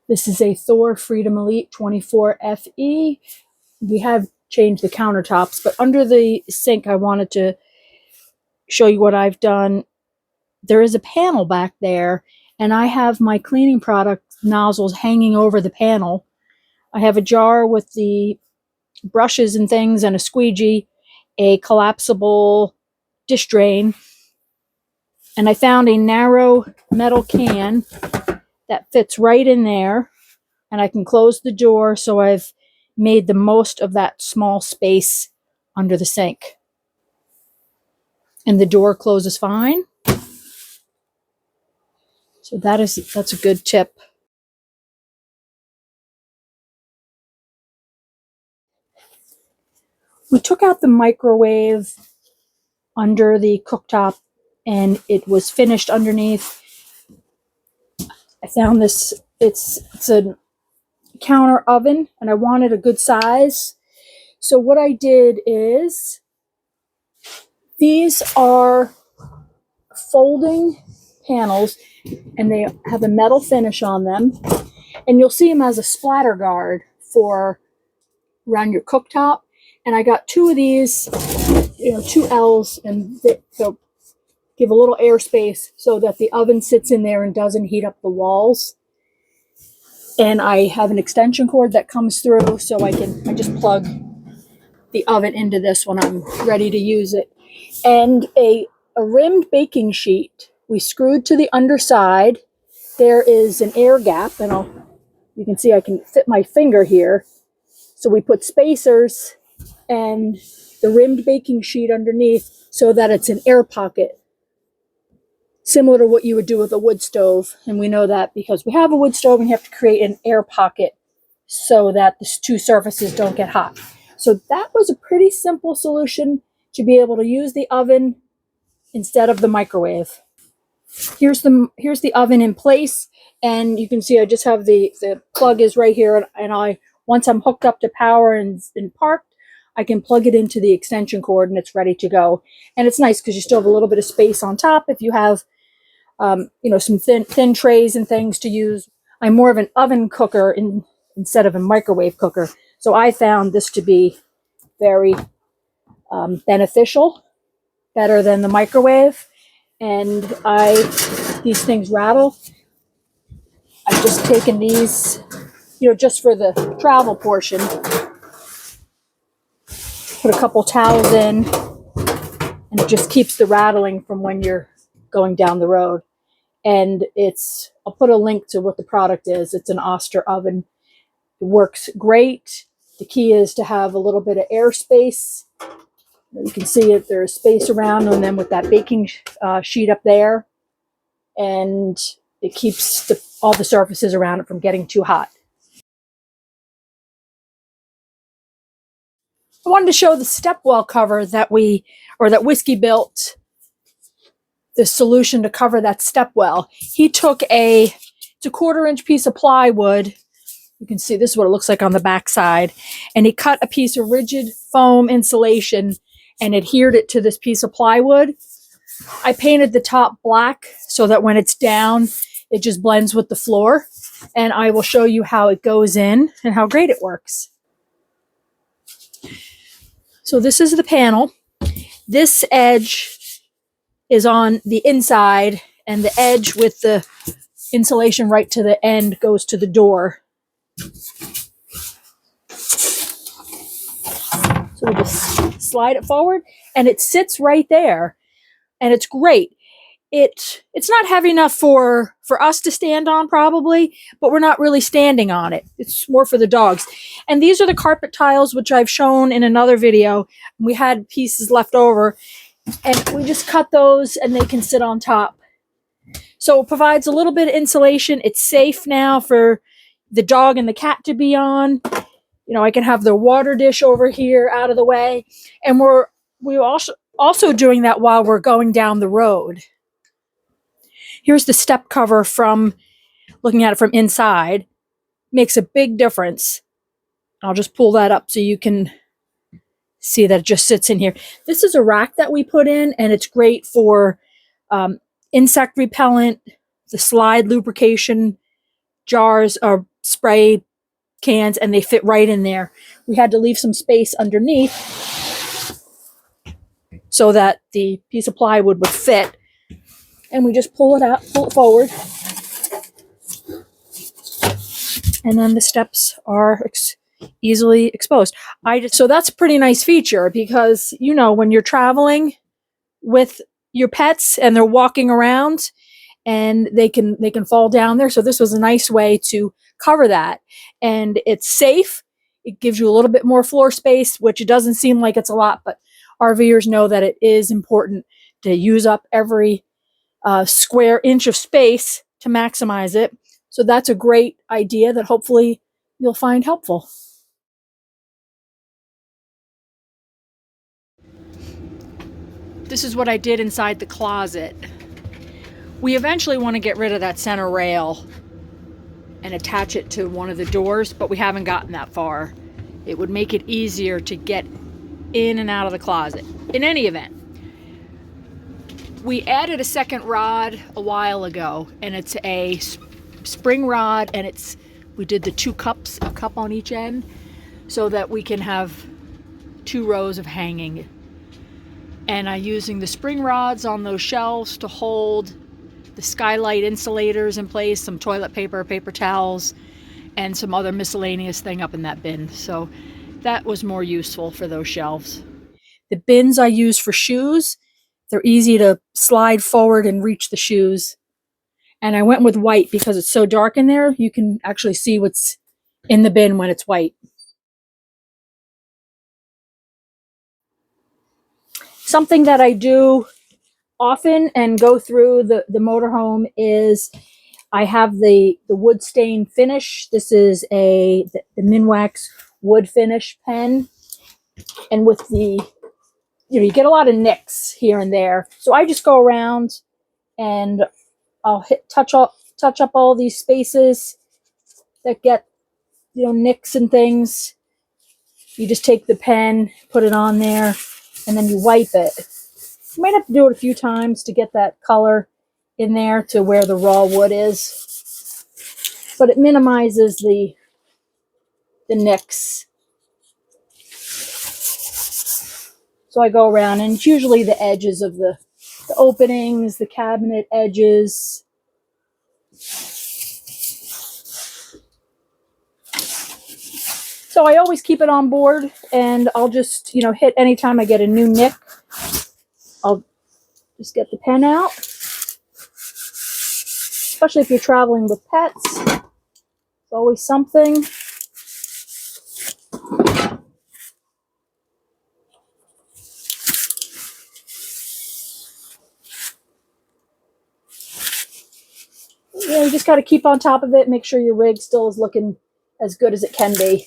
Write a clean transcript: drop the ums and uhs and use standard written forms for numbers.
This is a Thor Freedom Elite 24 FE. We have changed the countertops, but under the sink, I wanted to show you what I've done. There is a panel back there, and I have my cleaning product nozzles hanging over the panel. I have a jar with the brushes and things and a squeegee, a collapsible dish drain, and I found a narrow metal can that fits right in there, and I can close the door, so I've made the most of that small space under the sink. And the door closes fine. So that's a good tip. We took out the microwave under the cooktop and it was finished underneath. I found this, it's a counter oven and I wanted a good size. So what I did is, these are folding panels and they have a metal finish on them, and you'll see them as a splatter guard for around your cooktop. And I got two of these, two L's, and they'll give a little airspace so that the oven sits in there and doesn't heat up the walls. And I have an extension cord that comes through, so I just plug the oven into this when I'm ready to use it. And a rimmed baking sheet we screwed to the underside. There is an air gap, and you can see I can fit my finger here. So we put spacers and the rimmed baking sheet underneath so that it's an air pocket, similar to what you would do with a wood stove. And we know that because we have a wood stove and you have to create an air pocket so that the two surfaces don't get hot. So that was a pretty simple solution to be able to use the oven instead of the microwave. Here's the oven in place, and you can see I just have the plug is right here, and once I'm hooked up to power and parked, I can plug it into the extension cord and it's ready to go. And it's nice because you still have a little bit of space on top if you have some thin trays and things to use. I'm more of an oven cooker instead of a microwave cooker, so I found this to be very beneficial, better than the microwave. And these things rattle. I've just taken these, just for the travel portion, put a couple towels in, and it just keeps the rattling from when you're going down the road. And I'll put a link to what the product is. It's an Oster oven. It works great. The key is to have a little bit of airspace. You can see it, there's space around, and then with that baking sheet up there, and it keeps all the surfaces around it from getting too hot. I wanted to show the Stepwell cover that Whiskey built, the solution to cover that Stepwell. He took it's a 1/4-inch piece of plywood. You can see this is what it looks like on the back side. And he cut a piece of rigid foam insulation and adhered it to this piece of plywood. I painted the top black so that when it's down, it just blends with the floor. And I will show you how it goes in and how great it works. So this is the panel. This edge is on the inside, and the edge with the insulation right to the end goes to the door. So we just slide it forward and it sits right there, and it's great. It's not heavy enough for us to stand on probably, but we're not really standing on it. It's more for the dogs. And these are the carpet tiles, which I've shown in another video. We had pieces left over and we just cut those and they can sit on top. So it provides a little bit of insulation. It's safe now for the dog and the cat to be on. I can have the water dish over here out of the way. And we're also doing that while we're going down the road. Here's the step cover from looking at it from inside. Makes a big difference. I'll just pull that up so you can see that it just sits in here. This is a rack that we put in, and it's great for insect repellent, the slide lubrication jars, or spray cans, and they fit right in there. We had to leave some space underneath so that the piece of plywood would fit. And we just pull it forward. And then the steps are easily exposed. So that's a pretty nice feature because, when you're traveling with your pets and they're walking around and they can fall down there. So this was a nice way to cover that. And it's safe. It gives you a little bit more floor space, which it doesn't seem like it's a lot, but RVers know that it is important to use up every square inch of space to maximize it. So that's a great idea that hopefully you'll find helpful. This is what I did inside the closet. We eventually want to get rid of that center rail and attach it to one of the doors, but we haven't gotten that far. It would make it easier to get in and out of the closet. In any event, we added a second rod a while ago, and it's a spring rod, and we did the 2 cups, a cup on each end, so that we can have 2 rows of hanging. And I'm using the spring rods on those shelves to hold the skylight insulators in place, some toilet paper, paper towels, and some other miscellaneous thing up in that bin. So that was more useful for those shelves. The bins I use for shoes. They're easy to slide forward and reach the shoes. And I went with white because it's so dark in there, you can actually see what's in the bin when it's white. Something that I do often and go through the motorhome is I have the wood stain finish. This is the Minwax wood finish pen. And with you get a lot of nicks here and there. So I just go around and I'll touch up all these spaces that get, nicks and things. You just take the pen, put it on there, and then you wipe it. You might have to do it a few times to get that color in there to where the raw wood is. But it minimizes the nicks. So I go around, and it's usually the edges of the openings, the cabinet edges. So I always keep it on board, and I'll just, hit anytime I get a new nick. I'll just get the pen out. Especially if you're traveling with pets. It's always something. You just got to keep on top of it, make sure your rig still is looking as good as it can be.